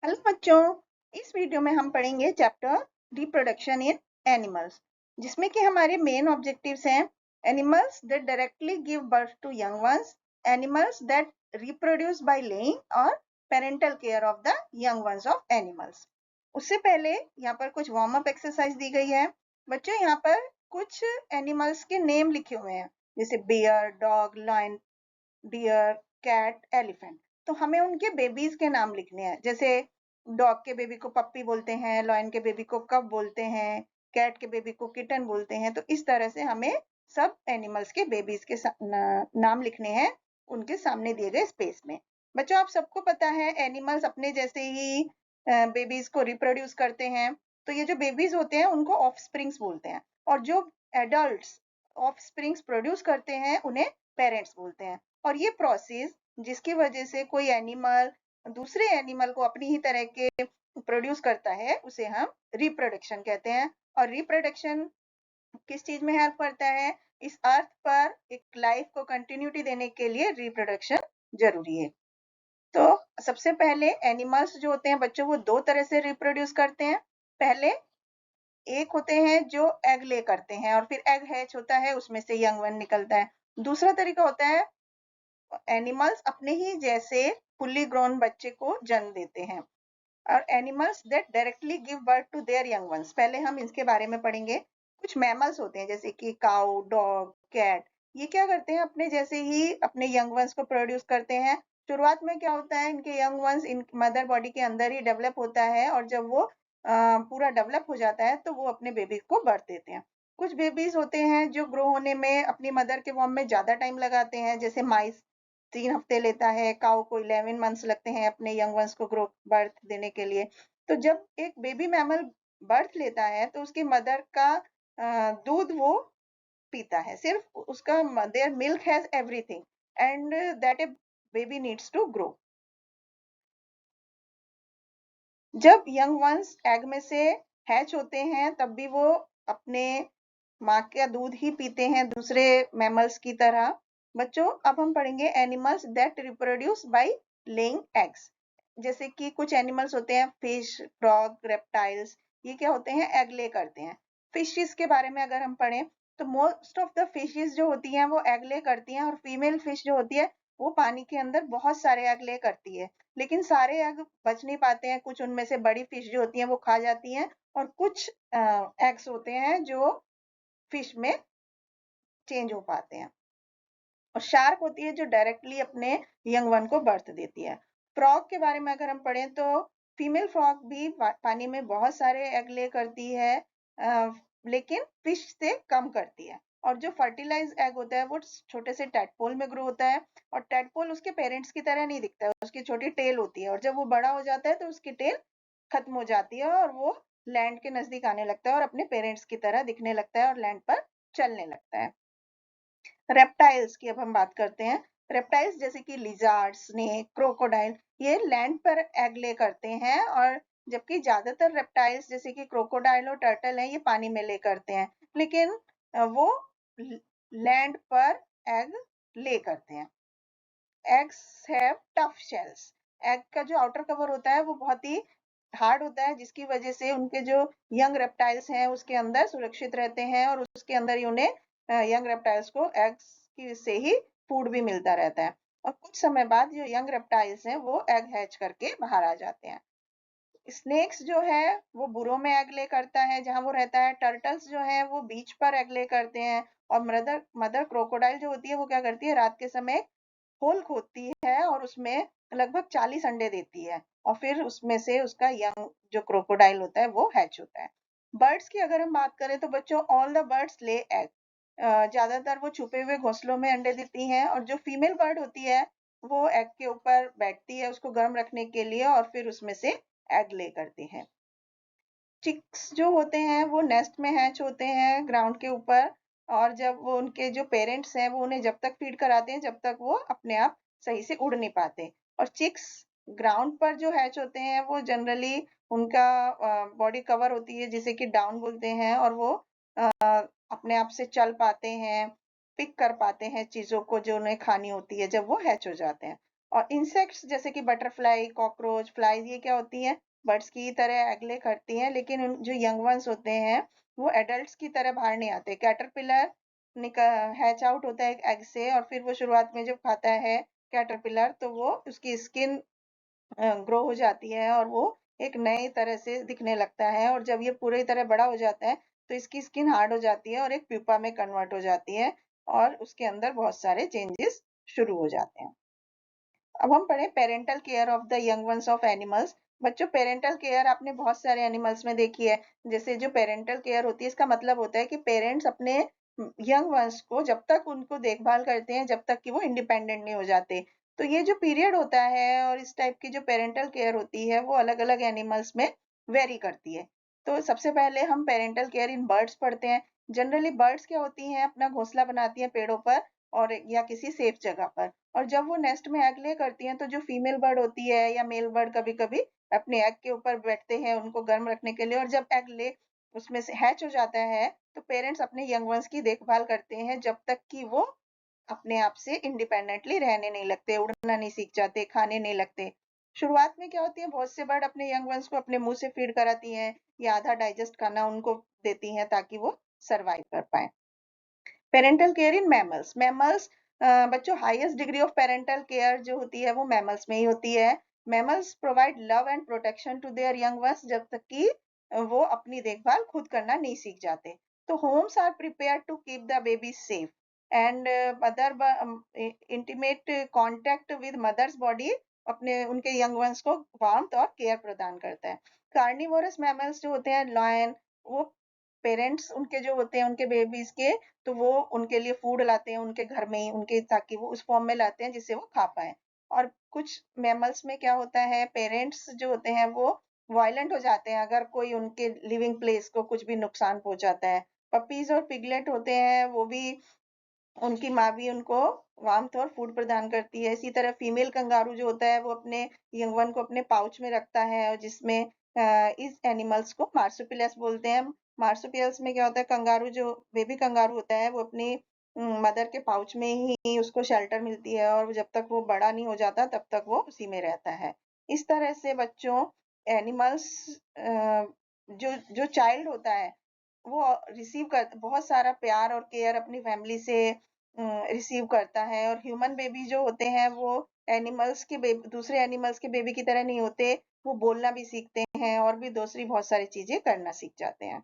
Hello बच्चों, इस video में हम पढ़ेंगे चैप्टर रिप्रोडक्शन इन एनिमल्स, जिसमें कि हमारे मेन ऑब्जेक्टिव्स हैं animals that directly give birth to young ones, animals that reproduce by laying और parental care of the young ones of animals. उससे पहले यहाँ पर कुछ वार्म अप एक्सरसाइज दी गई है। बच्चों, यहाँ पर कुछ एनिमल्स के नेम लिखे हुए हैं, जैसे bear, dog, lion, deer, cat, elephant. तो हमें उनके बेबीज के नाम लिखने हैं। जैसे डॉग के बेबी को पप्पी बोलते हैं, लॉयन के बेबी को कब बोलते हैं, कैट के बेबी को किटन बोलते हैं। तो इस तरह से हमें सब एनिमल्स के बेबीज के नाम लिखने हैं उनके सामने दिए गए स्पेस में। बच्चों, आप सबको पता है एनिमल्स अपने जैसे ही बेबीज को रिप्रोड्यूस करते हैं। तो ये जो बेबीज होते हैं उनको ऑफस्प्रिंग्स बोलते हैं, और जो एडल्ट्स ऑफस्प्रिंग्स प्रोड्यूस करते हैं उन्हें पेरेंट्स बोलते हैं। और ये प्रोसेस जिसकी वजह से कोई एनिमल दूसरे एनिमल को अपनी ही तरह के प्रोड्यूस करता है उसे हम रिप्रोडक्शन कहते हैं। और रिप्रोडक्शन किस चीज में हेल्प करता है? इस अर्थ पर एक लाइफ को कंटिन्यूटी देने के लिए रिप्रोडक्शन जरूरी है। तो सबसे पहले एनिमल्स जो होते हैं बच्चों, वो दो तरह से रिप्रोड्यूस करते हैं। पहले एक होते हैं जो एग ले करते हैं और फिर एग हैच होता है, उसमें से यंग वन निकलता है। दूसरा तरीका होता है एनिमल्स अपने ही जैसे फुल्ली ग्रोन बच्चे को जन्म देते हैं। और animals that directly give birth to their young ones, पहले हम इसके बारे में पढ़ेंगे। कुछ मैमल्स होते हैं जैसे कि काऊ, डॉग, कैट। ये क्या करते हैं? अपने जैसे ही अपने यंग वंस को प्रोड्यूस करते हैं। शुरुआत में क्या होता है, इनके young ones in mother body के अंदर ही डेवलप होता है, और जब वो पूरा डेवलप हो जाता है तो वो अपने बेबी को बर्थ देते हैं। कुछ बेबीज होते हैं जो ग्रो होने में अपनी मदर के वॉर्म में ज्यादा टाइम लगाते हैं, जैसे माइस 3 हफ्ते लेता है, काऊ को 11 मंथ्स लगते हैं अपने यंग वंस को ग्रो बर्थ देने के लिए। तो जब एक बेबी मैमल बर्थ लेता है तो उसकी मदर का दूध वो पीता है, सिर्फ उसका their milk has everything and that a baby needs to grow. जब यंग वंस एग में से हैच होते हैं तब भी वो अपने माँ का दूध ही पीते हैं दूसरे मैमल्स की तरह। बच्चों, अब हम पढ़ेंगे animals that reproduce by laying eggs. जैसे कि कुछ एनिमल्स होते हैं फिश, फ्रॉग, रेप्टाइल्स। ये क्या होते हैं? एग ले करते हैं। फिशेस के बारे में अगर हम पढ़ें तो मोस्ट ऑफ द फिशेस जो होती हैं वो एग ले करती हैं, और फीमेल फिश जो होती है वो पानी के अंदर बहुत सारे एग ले करती है। लेकिन सारे एग बच नहीं पाते हैं, कुछ उनमें से बड़ी फिश जो होती हैं वो खा जाती हैं, और कुछ एग्स होते हैं जो फिश में चेंज हो पाते हैं। और शार्क होती है जो डायरेक्टली अपने यंग वन को बर्थ देती है। फ्रॉग के बारे में अगर हम पढ़ें तो फीमेल फ्रॉग भी पानी में बहुत सारे एग ले करती है, लेकिन फिश से कम करती है। और जो फर्टिलाइज एग होता है वो छोटे से टैडपोल में ग्रो होता है, और टैडपोल उसके पेरेंट्स की तरह नहीं दिखता है, उसकी छोटी टेल होती है, और जब वो बड़ा हो जाता है तो उसकी टेल खत्म हो जाती है और वो लैंड के नजदीक आने लगता है और अपने पेरेंट्स की तरह दिखने लगता है और लैंड पर चलने लगता है। रेप्टाइल्स की अब हम बात करते हैं। रेप्टाइल्स जैसे कि लिजार्ड, स्नेक, क्रोकोडाइल, ये लैंड पर एग ले करते हैं, और जबकि ज्यादातर रेप्टाइल्स जैसे कि क्रोकोडाइल और टर्टल हैं ये पानी में ले करते हैं, लेकिन वो लैंड पर एग ले करते हैं। Eggs have tough shells. Egg का जो आउटर कवर होता है वो बहुत ही हार्ड होता है, जिसकी वजह से उनके जो यंग रेप्टाइल्स हैं उसके अंदर सुरक्षित रहते हैं, और उसके अंदर ही उन्हें यंग रेप्टाइल्स को एग्स की से ही फूड भी मिलता रहता है। और कुछ समय बाद जो यंग रेप्टाइल्स हैं वो एग हैच करके बाहर आ जाते हैं। स्नेक्स जो है वो बुरों में एग ले करता है जहां वो रहता है। टर्टल्स जो है वो बीच पर एग ले करते हैं। और मदर मदर क्रोकोडाइल जो होती है वो क्या करती है, रात के समय होल खोदती है और उसमें लगभग 40 अंडे देती है, और फिर उसमें से उसका यंग जो क्रोकोडाइल होता है वो हैच होता है। बर्ड्स की अगर हम बात करें तो बच्चों, ऑल द बर्ड्स ले एग। ज्यादातर वो छुपे हुए घोंसलों में अंडे देती हैं, और जो फीमेल बर्ड होती है वो एग के ऊपर बैठती है उसको गर्म रखने के लिए, और फिर उसमें से एग ले करती है। चिक्स जो होते हैं वो नेस्ट में हैच होते हैं ग्राउंड के ऊपर, और जब वो उनके जो पेरेंट्स हैं वो उन्हें जब तक फीड कराते हैं जब तक वो अपने आप सही से उड़ नहीं पाते। और चिक्स ग्राउंड पर जो हैच होते हैं वो जनरली उनका बॉडी कवर होती है जिसे कि डाउन बोलते हैं, और वो अपने आप से चल पाते हैं, पिक कर पाते हैं चीजों को जो उन्हें खानी होती है जब वो हैच हो जाते हैं। और इंसेक्ट्स जैसे कि बटरफ्लाई, कॉकरोच, फ्लाइज, ये क्या होती हैं? बर्ड्स की तरह एग ले करती हैं, लेकिन जो यंग वंस होते हैं वो एडल्ट्स की तरह बाहर नहीं आते। कैटरपिलर हैच आउट होता है एक एग से, और फिर वो शुरुआत में जब खाता है कैटरपिलर, तो वो उसकी स्किन ग्रो हो जाती है और वो एक नई तरह से दिखने लगता है। और जब ये पूरी तरह बड़ा हो जाता है तो इसकी स्किन हार्ड हो जाती है और एक प्यूपा में कन्वर्ट हो जाती है, और उसके अंदर बहुत सारे चेंजेस शुरू हो जाते हैं। अब हम पढ़ें parental care of the young ones of animals. बच्चों, पेरेंटल केयर आपने बहुत सारे एनिमल्स में देखी है। जैसे जो पेरेंटल केयर होती है, इसका मतलब होता है कि पेरेंट्स अपने यंग वंस को जब तक उनको देखभाल करते हैं, जब तक कि वो इंडिपेंडेंट नहीं हो जाते। तो ये जो पीरियड होता है और इस टाइप की जो पेरेंटल केयर होती है वो अलग अलग एनिमल्स में वेरी करती है। तो सबसे पहले हम पेरेंटल केयर इन बर्ड्स पढ़ते हैं। जनरली बर्ड्स क्या होती हैं, अपना घोंसला बनाती हैं पेड़ों पर और या किसी सेफ जगह पर। और जब वो नेस्ट में एग ले करती हैं तो जो फीमेल बर्ड होती है या मेल बर्ड कभी-कभी अपने एग के ऊपर बैठते हैं उनको गर्म रखने के लिए, और जब एग ले उसमें से हैच हो जाता है तो पेरेंट्स अपने यंग वंस की देखभाल करते हैं जब तक कि वो अपने आप से इंडिपेंडेंटली रहने नहीं लगते, उड़ना नहीं सीख जाते, खाने नहीं लगते। शुरुआत में क्या होती है, बहुत से बर्ड अपने यंग वंस को अपने मुंह से फीड कराती हैं या आधा डाइजेस्ट खाना उनको देती हैं ताकि वो सरवाइव कर पाए। Parental care in mammals. Mammals बच्चों, highest degree of parental care जो होती है वो मैमल्स में ही होती है। Mammals provide love and protection to their young ones जब तक कि वो अपनी देखभाल खुद करना नहीं सीख जाते। तो homes are prepare to keep the baby safe and mother intimate contact with mother's body अपने उनके यंग वंस को वार्मथ और केयर प्रदान करता है। कार्निवोरस मैमल्स जो होते हैं, लायन, वो पेरेंट्स उनके जो होते हैं उनके बेबीज के, तो वो उनके लिए फूड लाते हैं उनके घर में ही, उनके ताकि वो उस फॉर्म में लाते हैं जिससे वो खा पाए। और कुछ मैमल्स में क्या होता है, पेरेंट्स जो होते हैं वो वायलेंट हो जाते हैं अगर कोई उनके लिविंग प्लेस को कुछ भी नुकसान पहुंचाता है। पपीज और पिगलेट होते हैं, वो भी उनकी माँ भी उनको वार्मथ और फूड प्रदान करती है। इसी तरह फीमेल कंगारू जो होता है वो अपने यंग वन को अपने पाउच में रखता है, और जिसमें इस एनिमल्स को मार्सुपिलस बोलते हैं। मार्सुपिलस में क्या होता है, कंगारू जो बेबी कंगारू होता है वो अपनी मदर के पाउच में ही उसको शेल्टर मिलती है, और जब तक वो बड़ा नहीं हो जाता तब तक वो उसी में रहता है। इस तरह से बच्चों, एनिमल्स जो जो चाइल्ड होता है वो रिसीव कर बहुत सारा प्यार और केयर अपनी फैमिली से रिसीव करता है। और ह्यूमन बेबी जो होते हैं वो एनिमल्स के बेबी, दूसरे एनिमल्स के बेबी की तरह नहीं होते, वो बोलना भी सीखते हैं और भी दूसरी बहुत सारी चीजें करना सीख जाते हैं।